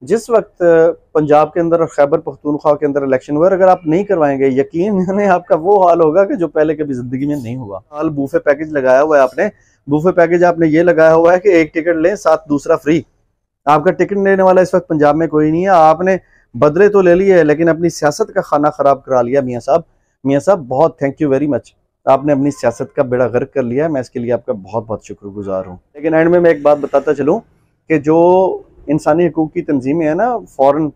जिस वक्त पंजाब के अंदर और खैबर पख्तूनख्वा के अंदर इलेक्शन हुआ, अगर आप नहीं करवाएंगे, यकीन यानी आपका वो हाल होगा कि जो पहले कभी जिंदगी में नहीं हुआ। हाल बूफे पैकेज लगाया हुआ है आपने। बूफे पैकेज आपने ये लगाया हुआ है कि एक टिकट लें साथ दूसरा फ्री। आपका टिकट लेने वाला इस वक्त पंजाब में कोई नहीं है। आपने बदले तो ले लिए लेकिन अपनी सियासत का खाना खराब करा लिया। मियाँ साहब, मियाँ साहब, बहुत थैंक यू वेरी मच। आपने अपनी सियासत का बेड़ा गर्क कर लिया है। मैं इसके लिए आपका बहुत बहुत शुक्रगुजार हूँ। लेकिन एंड में मैं एक बात बताता चलूँ कि जो इंसानी हकूक की तंजीमें हैं ना फॉरेन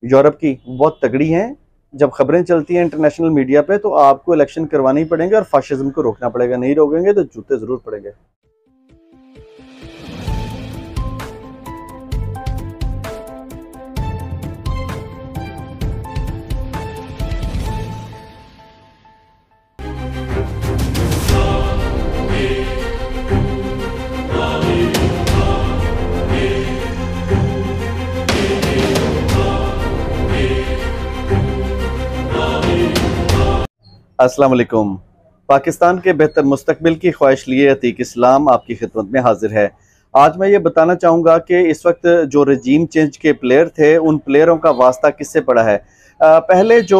यूरोप की, बहुत तगड़ी हैं। जब खबरें चलती हैं इंटरनेशनल मीडिया पे तो आपको इलेक्शन करवाने ही पड़ेंगे और फाशिज्म को रोकना पड़ेगा। नहीं रोकेंगे तो जूते जरूर पड़ेंगे। अस्सलाम वालेकुम। पाकिस्तान के बेहतर मुस्तकबिल की ख्वाहिश लिए अतीक इस्लाम आपकी खिदमत में हाजिर है। आज मैं ये बताना चाहूँगा कि इस वक्त जो रजीम चेंज के प्लेयर थे, उन प्लेयरों का वास्ता किससे पड़ा है। पहले जो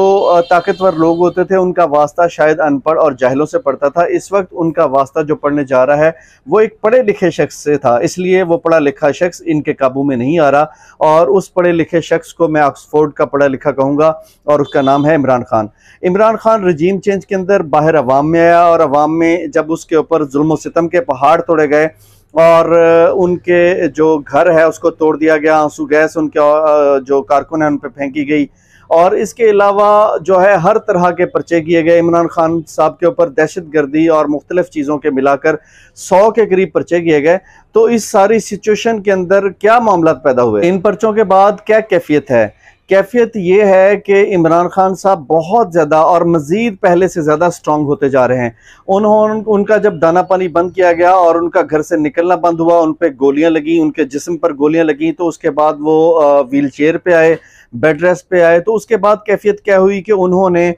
ताकतवर लोग होते थे उनका वास्ता शायद अनपढ़ और जाहिलों से पड़ता था। इस वक्त उनका वास्ता जो पढ़ने जा रहा है वो एक पढ़े लिखे शख्स से था, इसलिए वो पढ़ा लिखा शख्स इनके काबू में नहीं आ रहा। और उस पढ़े लिखे शख्स को मैं ऑक्सफोर्ड का पढ़ा लिखा कहूँगा और उसका नाम है इमरान खान। इमरान खान रजीम चेंज के अंदर बाहर अवाम में आया और अवाम में जब उसके ऊपर जुल्म सितम के पहाड़ तोड़े गए और उनके जो घर है उसको तोड़ दिया गया, आंसू गैस उनके जो कारकुन है उन पर फेंकी गई, और इसके अलावा जो है हर तरह के पर्चे किए गए इमरान खान साहब के ऊपर, दहशतगर्दी और मुख्तलिफ चीज़ों के मिलाकर 100 के करीब पर्चे किए गए। तो इस सारी सिचुएशन के अंदर क्या मामला पैदा हुए, इन पर्चों के बाद क्या कैफियत है? कैफियत ये है कि इमरान खान साहब बहुत ज़्यादा और मज़ीद पहले से ज़्यादा स्ट्रॉन्ग होते जा रहे हैं। उनका जब दाना पानी बंद किया गया और उनका घर से निकलना बंद हुआ, उन पर गोलियां लगी, उनके जिस्म पर गोलियां लगी, तो उसके बाद वो व्हील चेयर पे आए, बेड रेस्ट पे आए। तो उसके बाद कैफियत क्या हुई कि उन्होंने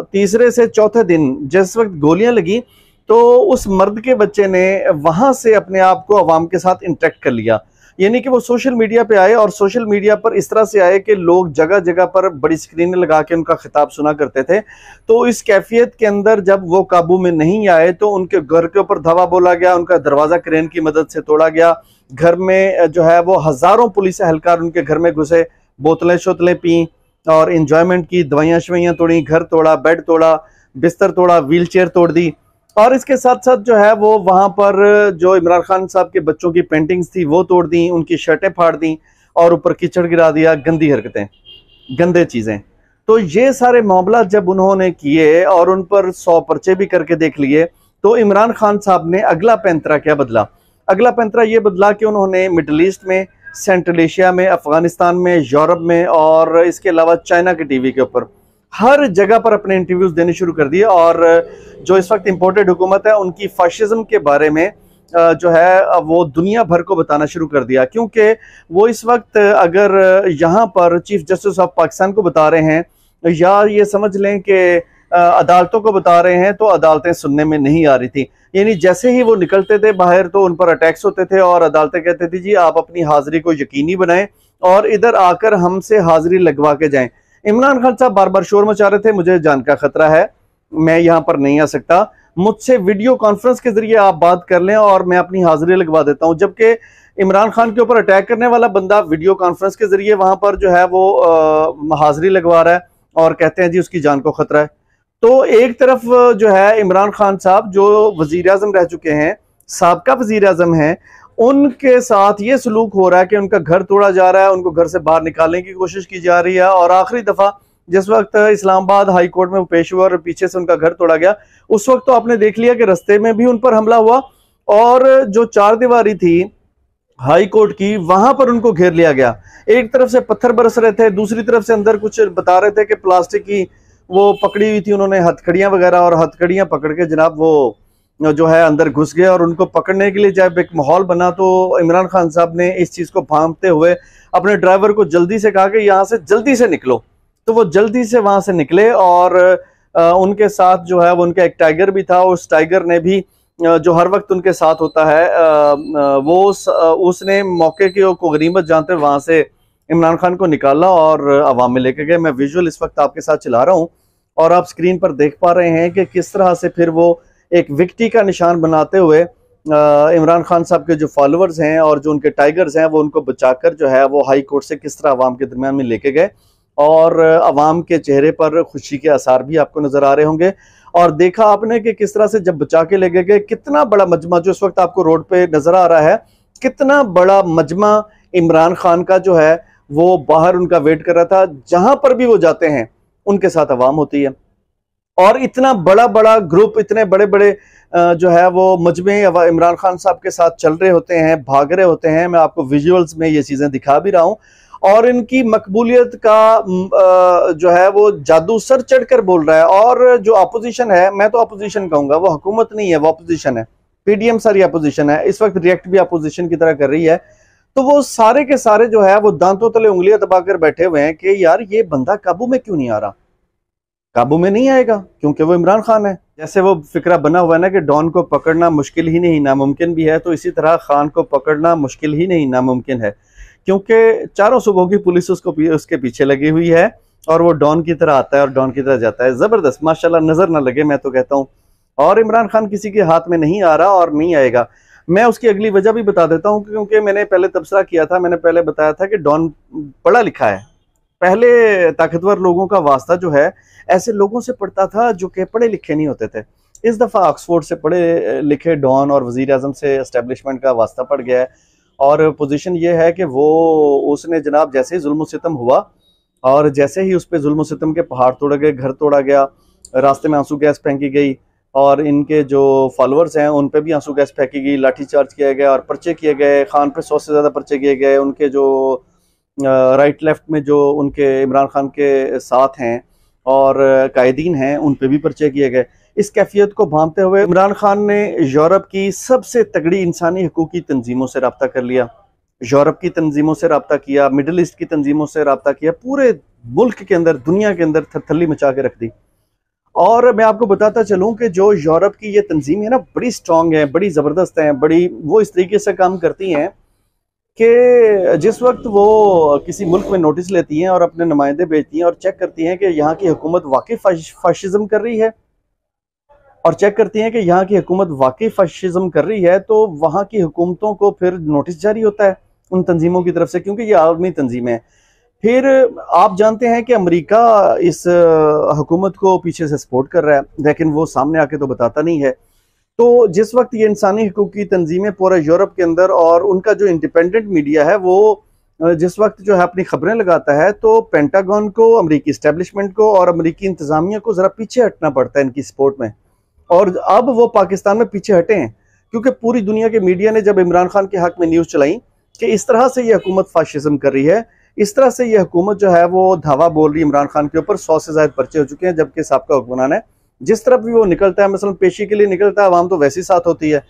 तीसरे से चौथे दिन जिस वक्त गोलियां लगी तो उस मर्द के बच्चे ने वहां से अपने आप को अवाम के साथ इंटरेक्ट कर लिया। यानी कि वो सोशल मीडिया पे आए और सोशल मीडिया पर इस तरह से आए कि लोग जगह जगह पर बड़ी स्क्रीनें लगा के उनका खिताब सुना करते थे। तो इस कैफियत के अंदर जब वो काबू में नहीं आए तो उनके घर के ऊपर धावा बोला गया, उनका दरवाज़ा क्रेन की मदद से तोड़ा गया। घर में जो है वो हज़ारों पुलिस एहलकार उनके घर में घुसे, बोतलें शोतलें पी और इंजॉयमेंट की, दवाइयाँ शवाइयाँ तोड़ी, घर तोड़ा, बेड तोड़ा, बिस्तर तोड़ा, व्हील चेयर तोड़ दी। और इसके साथ साथ जो है वो वहाँ पर जो इमरान खान साहब के बच्चों की पेंटिंग्स थी वो तोड़ दी, उनकी शर्टें फाड़ दी और ऊपर कीचड़ गिरा दिया। गंदी हरकतें, गंदे चीज़ें। तो ये सारे मामला जब उन्होंने किए और उन पर 100 पर्चे भी करके देख लिए, तो इमरान खान साहब ने अगला पैंतरा क्या बदला? अगला पैंतरा ये बदला कि उन्होंने मिडल ईस्ट में, सेंट्रल एशिया में, अफगानिस्तान में, यूरोप में और इसके अलावा चाइना के टीवी के ऊपर हर जगह पर अपने इंटरव्यूज देने शुरू कर दिए। और जो इस वक्त इम्पोर्टेड हुकूमत है उनकी फाशिज्म के बारे में जो है वो दुनिया भर को बताना शुरू कर दिया। क्योंकि वो इस वक्त अगर यहाँ पर चीफ जस्टिस ऑफ पाकिस्तान को बता रहे हैं या ये समझ लें कि अदालतों को बता रहे हैं, तो अदालतें सुनने में नहीं आ रही थी। यानी जैसे ही वो निकलते थे बाहर तो उन पर अटैक्स होते थे और अदालतें कहते थे जी आप अपनी हाजिरी को यकीनी बनाएं और इधर आकर हमसे हाजिरी लगवा के जाएं। इमरान खान साहब बार बार शोर मचा रहे थे, मुझे जान का खतरा है, मैं यहाँ पर नहीं आ सकता, मुझसे वीडियो कॉन्फ्रेंस के जरिए आप बात कर लें और मैं अपनी हाजिरी लगवा देता हूँ। जबकि इमरान खान के ऊपर अटैक करने वाला बंदा वीडियो कॉन्फ्रेंस के जरिए वहां पर जो है वो हाजिरी लगवा रहा है और कहते हैं जी उसकी जान को खतरा है। तो एक तरफ जो है इमरान खान साहब जो वजीर आजम रह चुके हैं, साबका वजीर आजम हैं, उनके साथ ये सलूक हो रहा है कि उनका घर तोड़ा जा रहा है, उनको घर से बाहर निकालने की कोशिश की जा रही है। और आखिरी दफा जिस वक्त इस्लामाबाद हाई कोर्ट में वो पेश हुआ और पीछे से उनका घर तोड़ा गया, उस वक्त तो आपने देख लिया कि रास्ते में भी उन पर हमला हुआ और जो चार दीवारी थी हाई कोर्ट की वहां पर उनको घेर लिया गया। एक तरफ से पत्थर बरस रहे थे, दूसरी तरफ से अंदर कुछ बता रहे थे कि प्लास्टिक की वो पकड़ी हुई थी उन्होंने हथकड़ियां वगैरह, और हथकड़ियां पकड़ के जनाब वो जो है अंदर घुस गए। और उनको पकड़ने के लिए जब एक माहौल बना तो इमरान खान साहब ने इस चीज़ को भांपते हुए अपने ड्राइवर को जल्दी से कहा कि यहाँ से जल्दी से निकलो। तो वो जल्दी से वहां से निकले और उनके साथ जो है वो उनका एक टाइगर भी था। उस टाइगर ने भी जो हर वक्त उनके साथ होता है वो उसने मौके की को गनीमत जानते वहां से इमरान खान को निकाला और अवाम में लेके गए। मैं विजुअल इस वक्त आपके साथ चला रहा हूँ और आप स्क्रीन पर देख पा रहे हैं कि किस तरह से फिर वो एक विक्ट्री का निशान बनाते हुए इमरान खान साहब के जो फॉलोअर्स हैं और जो उनके टाइगर्स हैं वो उनको बचाकर जो है वो हाई कोर्ट से किस तरह अवाम के दरमियान में लेके गए। और अवाम के चेहरे पर खुशी के आसार भी आपको नजर आ रहे होंगे। और देखा आपने कि किस तरह से जब बचा के लेके गए, कितना बड़ा मजमा जो इस वक्त आपको रोड पे नजर आ रहा है, कितना बड़ा मजमा इमरान खान का जो है वो बाहर उनका वेट कर रहा था। जहां पर भी वो जाते हैं उनके साथ अवाम होती है और इतना बड़ा बड़ा ग्रुप, इतने बड़े बड़े जो है वो मजमे इमरान खान साहब के साथ चल रहे होते हैं, भाग रहे होते हैं। मैं आपको विजुअल्स में ये चीजें दिखा भी रहा हूं और इनकी मकबूलियत का जो है वो जादू सर चढ़कर बोल रहा है। और जो अपोजिशन है, मैं तो अपोजिशन कहूंगा, वो हुकूमत नहीं है, वो अपोजिशन है। पीडीएम सारी अपोजिशन है, इस वक्त रिएक्ट भी अपोजिशन की तरह कर रही है। तो वो सारे के सारे जो है वो दांतों तले उंगलियां दबाकर बैठे हुए हैं कि यार ये बंदा काबू में क्यों नहीं आ रहा। काबू में नहीं आएगा क्योंकि वो इमरान खान है। जैसे वो फिक्रा बना हुआ है ना कि डॉन को पकड़ना मुश्किल ही नहीं नामुमकिन भी है, तो इसी तरह खान को पकड़ना मुश्किल ही नहीं नामुमकिन है, क्योंकि चारों सूबों की पुलिस उसके पीछे लगी हुई है और वो डॉन की तरह आता है और डॉन की तरह जाता है। जबरदस्त, माशाल्लाह, नजर ना लगे मैं तो कहता हूँ। और इमरान खान किसी के हाथ में नहीं आ रहा और नहीं आएगा। मैं उसकी अगली वजह भी बता देता हूँ, क्योंकि मैंने पहले तबसरा किया था, मैंने पहले बताया था कि डॉन पढ़ा लिखा है। पहले ताकतवर लोगों का वास्ता जो है ऐसे लोगों से पड़ता था जो कि पढ़े लिखे नहीं होते थे। इस दफा ऑक्सफोर्ड से पढ़े लिखे डॉन और वजीर आजम से एस्टेब्लिशमेंट का वास्ता पड़ गया है। और पोजीशन ये है कि वो उसने जनाब जैसे ही जुल्म सितम हुआ और जैसे ही उस पर जुल्म सितम के पहाड़ तोड़े गए, घर तोड़ा गया, रास्ते में आंसू गैस फेंकी गई और इनके जो फॉलोअर्स हैं उन पे भी आंसू गैस फेंकी गई, लाठीचार्ज किया गया और पर्चे किए गए। खान पे 100 से ज़्यादा पर्चे किए गए। उनके जो राइट लेफ्ट में जो उनके इमरान खान के साथ हैं और कायदीन हैं उन पे भी पर्चे किए गए। इस कैफियत को भांपते हुए इमरान खान ने यूरोप की सबसे तगड़ी इंसानी हकूक की तंजीमों से रब्ता कर लिया, यूरोप की तंजीमों से रब्ता किया, मिडल ईस्ट की तंजीमों से रब्ता किया, पूरे मुल्क के अंदर, दुनिया के अंदर थरथल्ली मचा के रख दी। और मैं आपको बताता चलूं कि जो यूरोप की ये तंजीम है ना, बड़ी स्ट्रांग है, बड़ी ज़बरदस्त है, बड़ी वो इस तरीके से काम करती हैं कि जिस वक्त वो किसी मुल्क में नोटिस लेती हैं और अपने नुमाइंदे भेजती हैं और चेक करती हैं कि यहाँ की हुकूमत वाकई फाशिज्म कर रही है और चेक करती हैं कि यहाँ की हुकूमत वाकई फाशिज्म कर रही है, तो वहाँ की हुकूमतों को फिर नोटिस जारी होता है उन तंजीमों की तरफ से, क्योंकि ये आलमी तंजीमें हैं। फिर आप जानते हैं कि अमेरिका इस हुकूमत को पीछे से सपोर्ट कर रहा है, लेकिन वो सामने आके तो बताता नहीं है। तो जिस वक्त ये इंसानी हकूक की तंजीमें पूरे यूरोप के अंदर और उनका जो इंडिपेंडेंट मीडिया है वो जिस वक्त जो है अपनी खबरें लगाता है, तो पेंटागन को, अमरीकी इस्टेब्लिशमेंट को और अमरीकी इंतजामिया को ज़रा पीछे हटना पड़ता है इनकी सपोर्ट में। और अब वो पाकिस्तान में पीछे हटे हैं क्योंकि पूरी दुनिया के मीडिया ने जब इमरान खान के हक में न्यूज़ चलाई कि इस तरह से ये हुकूमत फाशिज्म कर रही है, इस तरह से ये हुकूमत जो है वो धावा बोल रही है इमरान खान के ऊपर, 100 से ज़्यादा पर्चे हो चुके हैं, जबकि साहब का हुक्मरान है। जिस तरफ भी वो निकलता है, मसलन पेशी के लिए निकलता है, आवाम तो वैसी साथ होती है,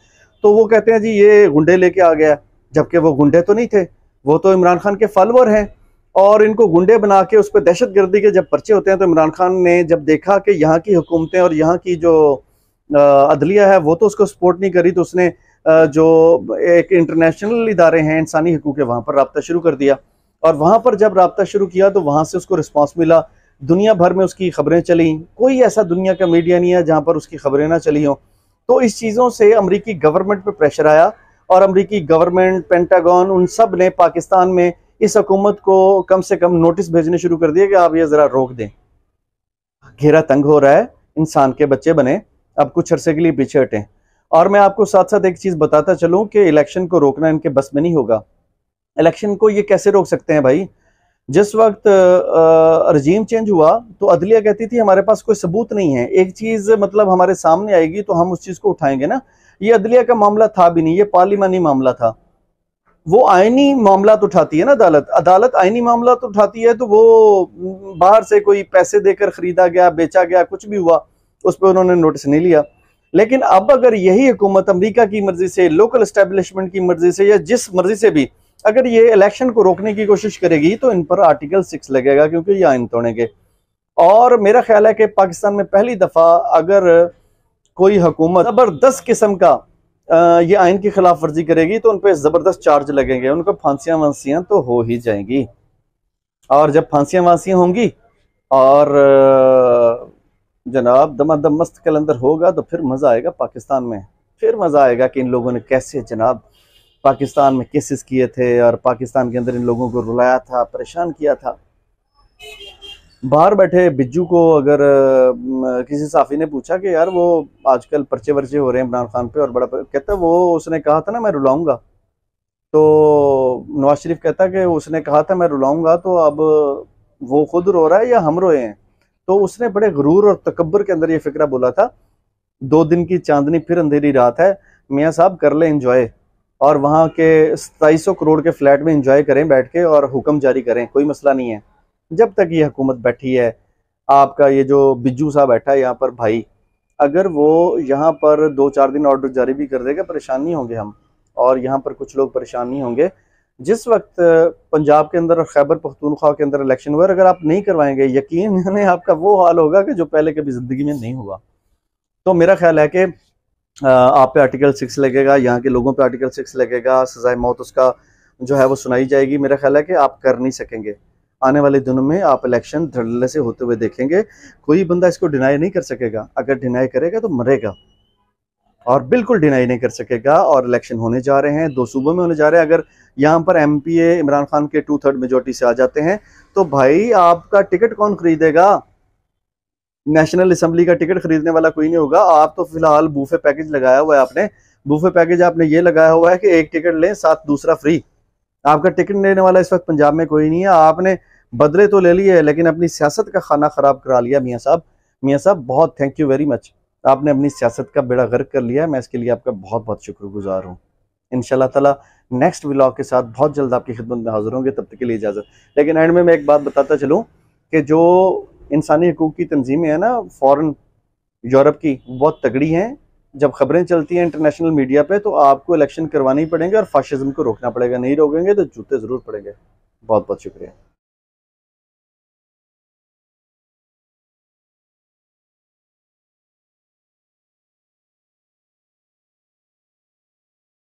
तो वो कहते हैं जी ये गुंडे लेके आ गया, जबकि वो गुंडे तो नहीं थे, वो तो इमरान खान के फॉलोअर हैं। और इनको गुंडे बना के उस पर दहशत गर्दी के जब पर्चे होते हैं, तो इमरान खान ने जब देखा कि यहाँ की हुकूमतें और यहाँ की जो अदलिया है वो तो उसको सपोर्ट नहीं करी, तो उसने जो एक इंटरनेशनल इदारे हैं इंसानी हकूक़, वहाँ पर रब्ता शुरू कर दिया। और वहाँ पर जब रब्ता शुरू किया तो वहाँ से उसको रिस्पॉन्स मिला, दुनिया भर में उसकी खबरें चली। कोई ऐसा दुनिया का मीडिया नहीं है जहाँ पर उसकी खबरें ना चली हों। तो इस चीज़ों से अमरीकी गवर्नमेंट पर प्रेशर आया और अमरीकी गवर्नमेंट, पेंटागन, उन सब ने पाकिस्तान में इस हुकूमत को कम से कम नोटिस भेजने शुरू कर दिए कि आप ये ज़रा रोक दें, घेरा तंग हो रहा है, इंसान के बच्चे बने, अब कुछ अरसे के लिए पीछे हटें। और मैं आपको साथ साथ एक चीज़ बताता चलूँ कि इलेक्शन को रोकना इनके बस में नहीं होगा। इलेक्शन को ये कैसे रोक सकते हैं भाई? जिस वक्त रजीम चेंज हुआ तो अदलिया कहती थी हमारे पास कोई सबूत नहीं है, एक चीज़ मतलब हमारे सामने आएगी तो हम उस चीज़ को उठाएंगे ना। ये अदलिया का मामला था भी नहीं, ये पार्लिमानी मामला था। वो आईनी मामला तो उठाती है ना अदालत, अदालत आईनी मामला तो उठाती है, तो वो बाहर से कोई पैसे देकर खरीदा गया, बेचा गया, कुछ भी हुआ उस पर उन्होंने नोटिस नहीं लिया। लेकिन अब अगर यही हुकूमत अमेरिका की मर्जी से, लोकल एस्टेब्लिशमेंट की मर्जी से या जिस मर्जी से भी अगर ये इलेक्शन को रोकने की कोशिश करेगी तो इन पर आर्टिकल 6 लगेगा, क्योंकि ये आइन तोड़ेंगे। और मेरा ख्याल है कि पाकिस्तान में पहली दफ़ा अगर कोई हुकूमत ज़बरदस्त किस्म का ये आइन की खिलाफ वर्जी करेगी तो उन पर ज़बरदस्त चार्ज लगेंगे, उनको फांसियां वांसियां तो हो ही जाएंगी। और जब फांसियां वांसियां होंगी और जनाब दमादम मस्त कलंदर होगा तो फिर मजा आएगा पाकिस्तान में। फिर मजा आएगा कि इन लोगों ने कैसे जनाब पाकिस्तान में केसेस किए थे और पाकिस्तान के अंदर इन लोगों को रुलाया था, परेशान किया था। बाहर बैठे बिज्जू को अगर किसी साफी ने पूछा कि यार वो आजकल पर्चे वर्चे हो रहे हैं इमरान खान पे और बड़ा कहता है वो उसने कहा था ना मैं रुलाऊंगा, तो नवाज शरीफ कहता कि उसने कहा था मैं रुलाऊंगा, तो अब वो खुद रो रहा है या हम रोए हैं? तो उसने बड़े गुरूर और तकब्बुर के अंदर ये फिक्रा बोला था, 2 दिन की चांदनी फिर अंधेरी रात है, मियाँ साहब कर ले एंजॉय, और वहाँ के 2700 करोड़ के फ्लैट में एंजॉय करें बैठ के और हुक्म जारी करें, कोई मसला नहीं है। जब तक ये हुकूमत बैठी है, आपका ये जो बिज्जू साहब बैठा है यहाँ पर भाई, अगर वो यहाँ पर 2-4 दिन ऑर्डर जारी भी कर देगा परेशान नहीं होंगे हम, और यहाँ पर कुछ लोग परेशान नहीं होंगे। जिस वक्त पंजाब के अंदर और खैबर पख्तूनख्वा के अंदर इलेक्शन हुआ, अगर आप नहीं करवाएंगे यकीन यानी आपका वो हाल होगा कि जो पहले कभी जिंदगी में नहीं हुआ। तो मेरा ख्याल है कि आप पे आर्टिकल 6 लगेगा, यहाँ के लोगों पे आर्टिकल 6 लगेगा, सजाए मौत उसका जो है वो सुनाई जाएगी। मेरा ख्याल है कि आप कर नहीं सकेंगे। आने वाले दिनों में आप इलेक्शन धड़ल्ले से होते हुए देखेंगे, कोई बंदा इसको डिनाई नहीं कर सकेगा। अगर डिनाई करेगा तो मरेगा, और बिल्कुल डिनाई नहीं कर सकेगा। और इलेक्शन होने जा रहे हैं, 2 सूबों में होने जा रहे हैं। अगर यहाँ पर MPA इमरान खान के 2/3 मेजोरिटी से आ जाते हैं तो भाई आपका टिकट कौन खरीदेगा? नेशनल असेंबली का टिकट खरीदने वाला कोई नहीं होगा। आप तो फिलहाल बूफे पैकेज लगाया हुआ है, आपने बूफे पैकेज आपने ये लगाया हुआ है कि एक टिकट लें साथ दूसरा फ्री। आपका टिकट लेने वाला इस वक्त पंजाब में कोई नहीं है। आपने बदले तो ले लिए लेकिन अपनी सियासत का खाना खराब करा लिया मियाँ साहब। मियाँ साहब बहुत थैंक यू वेरी मच, आपने अपनी सियासत का बेड़ा गर्क कर लिया है। मैं इसके लिए आपका बहुत बहुत शुक्रगुजार हूँ। इंशाल्लाह ताला नेक्स्ट व्लॉग के साथ बहुत जल्द आपकी खिदमत में हाजिर होंगे, तब तक के लिए इजाज़त। लेकिन एंड में मैं एक बात बताता चलूँ कि जो इंसानी हकूक़ की तंजीमें हैं ना फ़ॉरेन यूरोप की, बहुत तगड़ी हैं। जब खबरें चलती हैं इंटरनेशनल मीडिया पे तो आपको इलेक्शन करवाने ही पड़ेंगे और फाशिज्म को रोकना पड़ेगा। नहीं रोकेंगे तो जूते ज़रूर पड़ेंगे। बहुत बहुत शुक्रिया।